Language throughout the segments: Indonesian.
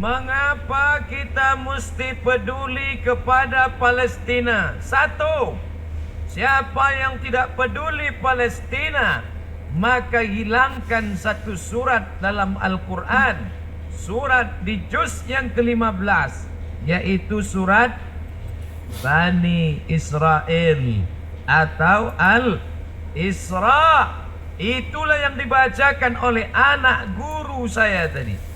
Mengapa kita mesti peduli kepada Palestina? Satu, siapa yang tidak peduli Palestina, maka hilangkan satu surat dalam Al-Quran. Surat di juz yang ke-15, yaitu surat Bani Israel atau Al-Isra. Itulah yang dibacakan oleh anak guru saya tadi.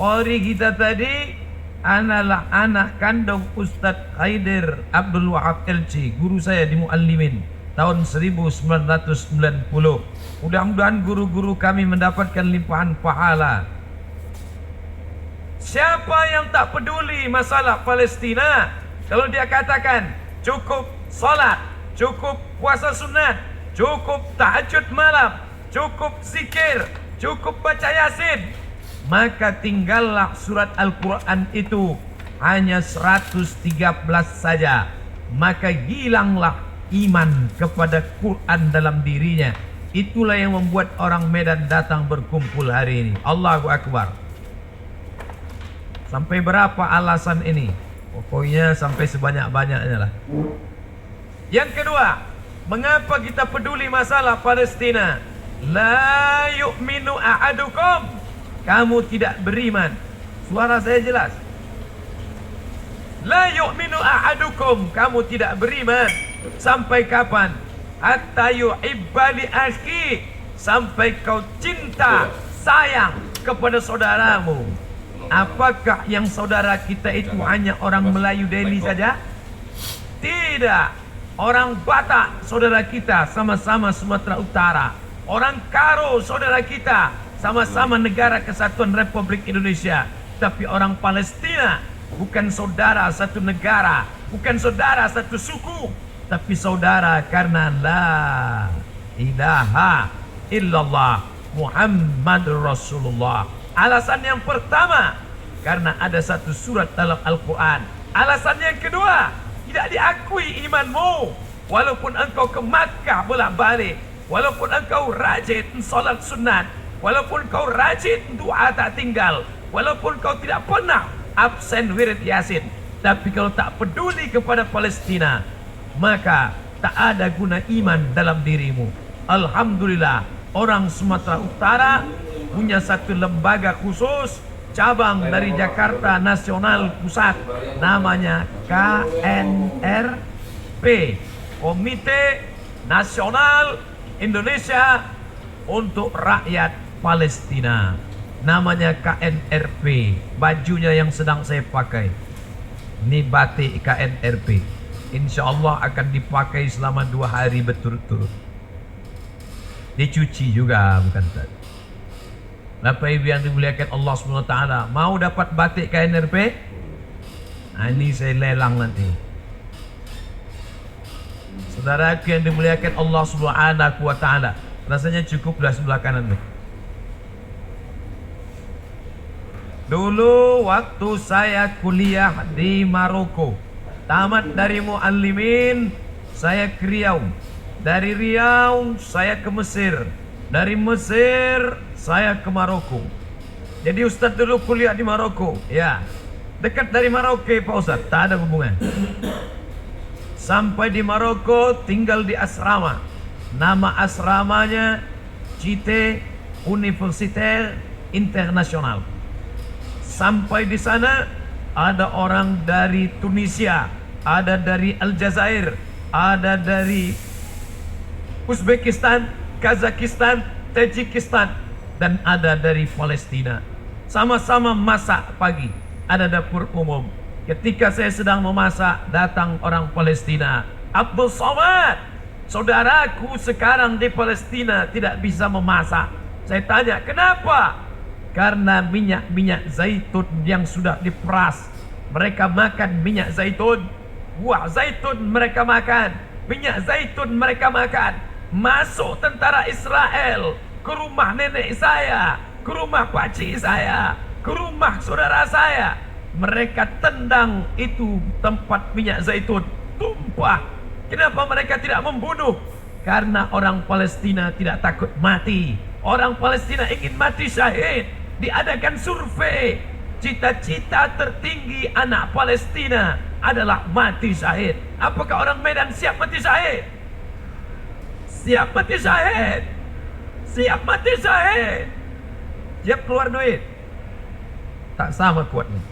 Ori kita tadi adalah anak kandung Ustadz Haider Abdul Wahab LC, guru saya di Muallimin tahun 1990. Mudah-mudahan guru-guru kami mendapatkan limpahan pahala. Siapa yang tak peduli masalah Palestina, kalau dia katakan cukup salat, cukup puasa sunat, cukup tahajud malam, cukup zikir, cukup baca Yasin, maka tinggallah surat Al-Quran itu hanya 113 saja, maka hilanglah iman kepada Quran dalam dirinya. Itulah yang membuat orang Medan datang berkumpul hari ini. Allahu Akbar. Sampai berapa alasan ini? Pokoknya sampai sebanyak-banyaknya lah. Yang kedua, mengapa kita peduli masalah Palestina? La yu'minu ahadukum, kamu tidak beriman. Suara saya jelas. La yu'minu ahadukum, kamu tidak beriman. Sampai kapan? Hatta yuhibba li akhi, sampai kau cinta, sayang kepada saudaramu. Apakah yang saudara kita itu hanya orang Melayu Delhi saja? Tidak. Orang Batak saudara kita, sama-sama Sumatera Utara. Orang Karo saudara kita, sama-sama Negara Kesatuan Republik Indonesia. Tapi orang Palestina bukan saudara satu negara, bukan saudara satu suku, tapi saudara karena la ilaha illallah Muhammadur Rasulullah. Alasan yang pertama, karena ada satu surat dalam Al-Quran. Alasan yang kedua, tidak diakui imanmu. Walaupun engkau ke Makkah bolak-balik, walaupun engkau rajin salat sunat, walaupun kau rajin doa tak tinggal, walaupun kau tidak pernah absen wirid Yasin, tapi kalau tak peduli kepada Palestina, maka tak ada guna iman dalam dirimu. Alhamdulillah, orang Sumatera Utara punya satu lembaga khusus, cabang dari Jakarta Nasional Pusat, namanya KNRP, Komite Nasional Indonesia untuk Rakyat Palestina. Namanya KNRP. Bajunya yang sedang saya pakai, ini batik KNRP. Insya Allah akan dipakai selama 2 hari berturut-turut. Dicuci juga, bukan tadi. Bapak Ibu yang dimuliakan Allah SWT, mau dapat batik KNRP? Nah, ini saya lelang nanti. Saudaraku yang dimuliakan Allah SWT, rasanya cukup dari sebelah kanan nih. Dulu waktu saya kuliah di Maroko, tamat dari Muallimin, saya ke Riau. Dari Riau saya ke Mesir. Dari Mesir saya ke Maroko. Jadi Ustadz dulu kuliah di Maroko. Ya, dekat dari Merauke Pak Ustadz, tak ada hubungan. Sampai di Maroko tinggal di asrama. Nama asramanya Cité Universitaire International. Sampai di sana ada orang dari Tunisia, ada dari Aljazair, ada dari Uzbekistan, Kazakhstan, Tajikistan, dan ada dari Palestina. Sama-sama masak pagi, ada dapur umum. Ketika saya sedang memasak, datang orang Palestina. Abdul Somad, saudaraku sekarang di Palestina tidak bisa memasak. Saya tanya, kenapa? Karena minyak zaitun yang sudah diperas. Mereka makan minyak zaitun, buah zaitun mereka makan, minyak zaitun mereka makan. Masuk tentara Israel ke rumah nenek saya, ke rumah pakcik saya, ke rumah saudara saya. Mereka tendang itu tempat minyak zaitun, tumpah. Kenapa mereka tidak membunuh? Karena orang Palestina tidak takut mati. Orang Palestina ingin mati syahid. Diadakan survei. Cita-cita tertinggi anak Palestina adalah mati syahid. Apakah orang Medan siap mati syahid? Siap mati syahid. Siap mati syahid. Siap keluar duit. Tak sama kuatnya.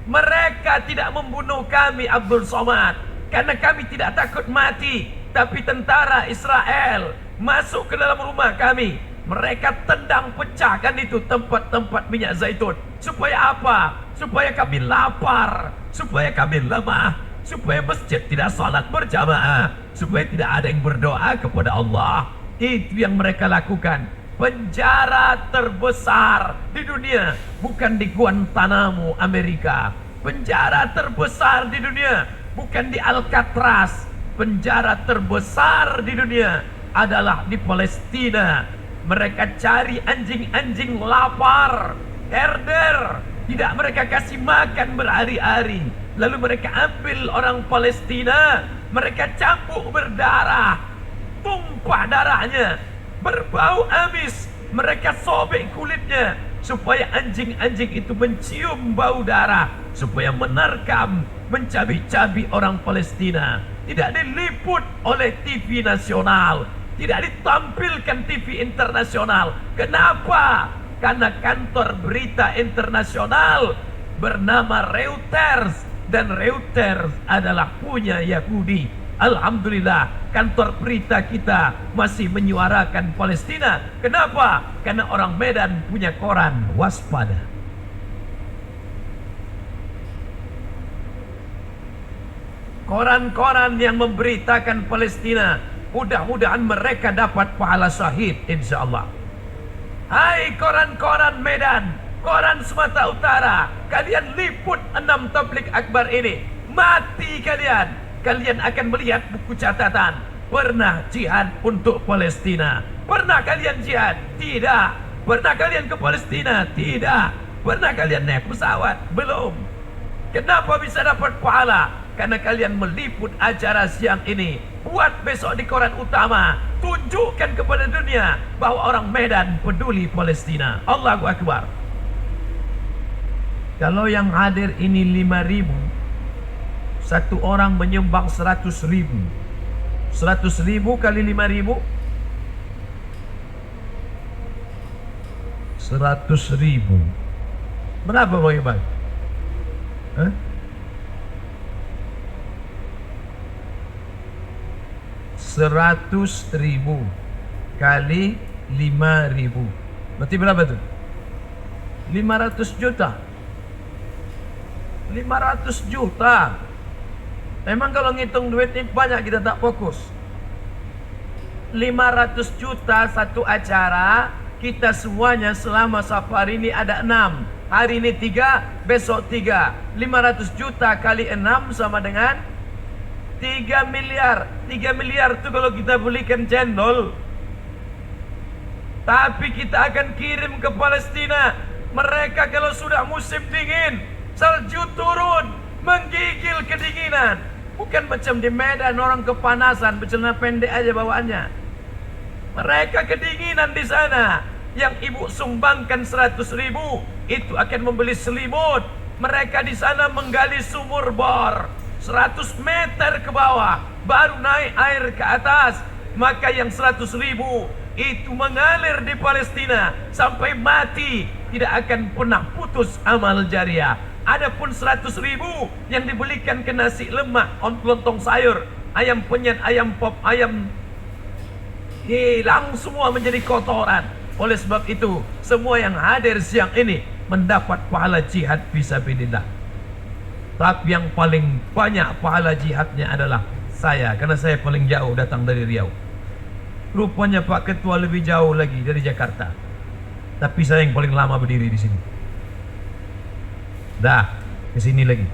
Mereka tidak membunuh kami, Abdul Somad, karena kami tidak takut mati. Tapi tentara Israel masuk ke dalam rumah kami. Mereka tendang, pecahkan itu tempat-tempat minyak zaitun. Supaya apa? Supaya kami lapar, supaya kami lemah, supaya masjid tidak salat berjamaah, supaya tidak ada yang berdoa kepada Allah. Itu yang mereka lakukan. Penjara terbesar di dunia bukan di Guantanamo, Amerika. Penjara terbesar di dunia bukan di Alcatraz. Penjara terbesar di dunia adalah di Palestina. Mereka cari anjing-anjing lapar, herder, tidak mereka kasih makan berhari-hari. Lalu mereka ambil orang Palestina, mereka campur berdarah, tumpah darahnya, berbau amis, mereka sobek kulitnya supaya anjing-anjing itu mencium bau darah, supaya menerkam, mencabi-cabi orang Palestina. Tidak diliput oleh TV nasional, tidak ditampilkan TV internasional. Kenapa? Karena kantor berita internasional bernama Reuters, dan Reuters adalah punya Yahudi. Alhamdulillah, kantor berita kita masih menyuarakan Palestina. Kenapa? Karena orang Medan punya koran, waspada. Koran-koran yang memberitakan Palestina, mudah-mudahan mereka dapat pahala syahid, insya Allah. Hai koran-koran Medan, koran Sumatera Utara, kalian liput 6 tabligh akbar ini, mati kalian. Kalian akan melihat buku catatan. Pernah jihad untuk Palestina? Pernah kalian jihad? Tidak. Pernah kalian ke Palestina? Tidak. Pernah kalian naik pesawat? Belum. Kenapa bisa dapat pahala? Karena kalian meliput acara siang ini. Buat besok di koran utama, tunjukkan kepada dunia bahwa orang Medan peduli Palestina. Allahu Akbar. Kalau yang hadir ini 5.000, satu orang menyumbang 100.000. 100.000 kali 5.000, 100.000. Berapa Bang Iqbal? 100.000 kali 5.000. Berarti berapa tuh? 500 juta. 500 juta. Emang kalau ngitung duit ini banyak, kita tak fokus. 500 juta satu acara. Kita semuanya selama safari ini ada 6. Hari ini 3, besok 3. 500 juta kali 6 sama dengan 3 miliar. 3 miliar itu kalau kita belikan cendol. Tapi kita akan kirim ke Palestina. Mereka kalau sudah musim dingin, salju turun, menggigil kedinginan. Bukan macam di Medan orang kepanasan, bercelana pendek aja bawaannya. Mereka kedinginan di sana. Yang ibu sumbangkan 100.000 itu akan membeli selimut. Mereka di sana menggali sumur bor 100 meter ke bawah, baru naik air ke atas. Maka yang 100.000 itu mengalir di Palestina sampai mati, tidak akan pernah putus amal jariah. Adapun 100.000 yang dibelikan ke nasi lemak, lontong sayur, ayam penyet, ayam pop, ayam, hilang semua menjadi kotoran. Oleh sebab itu, semua yang hadir siang ini mendapat pahala jihad fisabilillah. Tapi yang paling banyak pahala jihadnya adalah saya, karena saya paling jauh datang dari Riau. Rupanya Pak Ketua lebih jauh lagi dari Jakarta. Tapi saya yang paling lama berdiri di sini. Dah, ke sini lagi.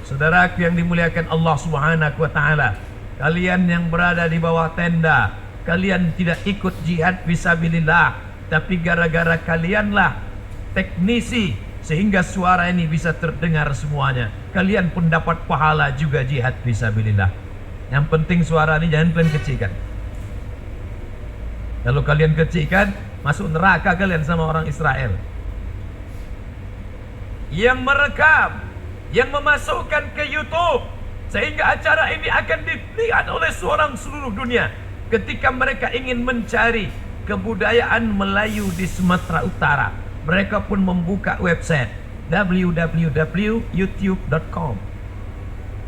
Saudaraku yang dimuliakan Allah Subhanahu wa taala, kalian yang berada di bawah tenda, kalian tidak ikut jihad fisabilillah, tapi gara-gara kalianlah teknisi sehingga suara ini bisa terdengar semuanya. Kalian pun dapat pahala juga jihad fisabilillah. Yang penting suara ini jangan kalian kecilkan. Kalau kalian kecilkan, masuk neraka kalian sama orang Israel. yang merekam, yang memasukkan ke YouTube, sehingga acara ini akan dilihat oleh seluruh dunia. Ketika mereka ingin mencari kebudayaan Melayu di Sumatera Utara, mereka pun membuka website www.youtube.com.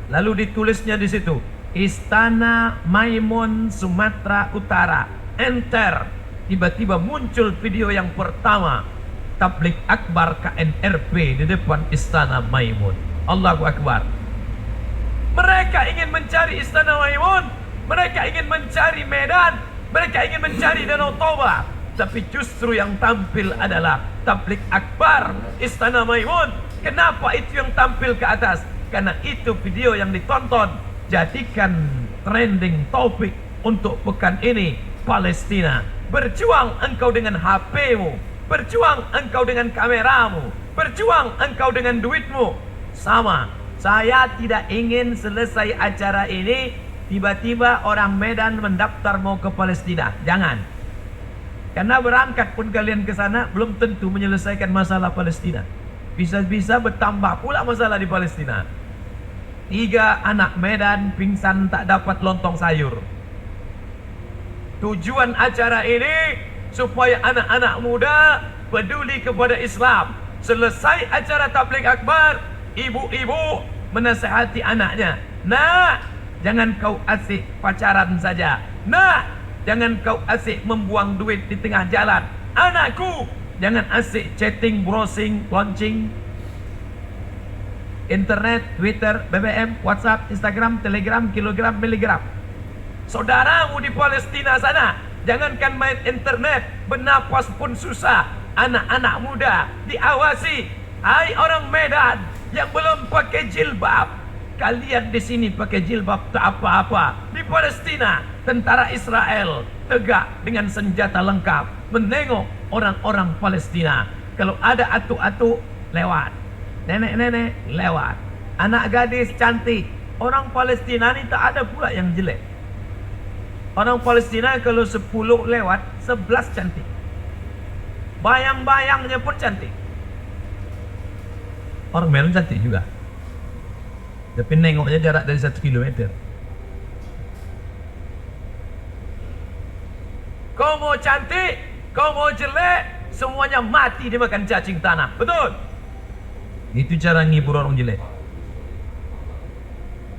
Lalu ditulisnya di situ, Istana Maimun Sumatera Utara. Enter. Tiba-tiba muncul video yang pertama, tablik akbar KNRP di depan Istana Maimun. Allahu Akbar. Mereka ingin mencari Istana Maimun, mereka ingin mencari Medan, mereka ingin mencari Danau Toba, tapi justru yang tampil adalah tablik akbar Istana Maimun. Kenapa itu yang tampil ke atas? Karena itu video yang ditonton. Jadikan trending topik untuk pekan ini Palestina. Berjuang engkau dengan HP-mu, berjuang engkau dengan kameramu, berjuang engkau dengan duitmu. Sama, saya tidak ingin selesai acara ini tiba-tiba orang Medan mendaftar mau ke Palestina. Jangan. Karena berangkat pun kalian ke sana belum tentu menyelesaikan masalah Palestina. Bisa-bisa bertambah pula masalah di Palestina. 3 anak Medan pingsan tak dapat lontong sayur. Tujuan acara ini supaya anak-anak muda peduli kepada Islam. Selesai acara tabligh akbar, ibu-ibu menasihati anaknya. Nak, jangan kau asik pacaran saja. Nak, jangan kau asik membuang duit di tengah jalan. Anakku, jangan asik chatting, browsing, launching internet, Twitter, BBM, WhatsApp, Instagram, Telegram, kilogram, miligram. Saudaramu di Palestina sana, jangankan main internet, bernapas pun susah. Anak-anak muda diawasi. Hai orang Medan yang belum pakai jilbab, kalian di sini pakai jilbab tak apa-apa. Di Palestina, tentara Israel tegak dengan senjata lengkap menengok orang-orang Palestina. Kalau ada atu-atu lewat, nenek-nenek lewat, anak gadis cantik. Orang Palestina ini tak ada pula yang jelek. Orang Palestina kalau 10 lewat, 11 cantik. Bayang-bayangnya pun cantik. Orang Medan cantik juga, tapi nengoknya jarak dari 1 kilometer. Kau mau cantik, kau mau jelek, semuanya mati dimakan cacing tanah. Betul? Itu cara ngibur orang jelek.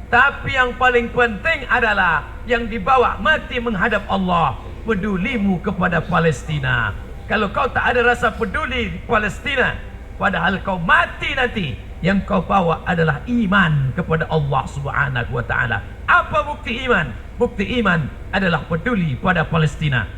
Tapi yang paling penting adalah yang dibawa mati menghadap Allah. Pedulimu kepada Palestina. Kalau kau tak ada rasa peduli di Palestina, padahal kau mati nanti, yang kau bawa adalah iman kepada Allah Subhanahu wa taala. Apa bukti iman? Bukti iman adalah peduli pada Palestina.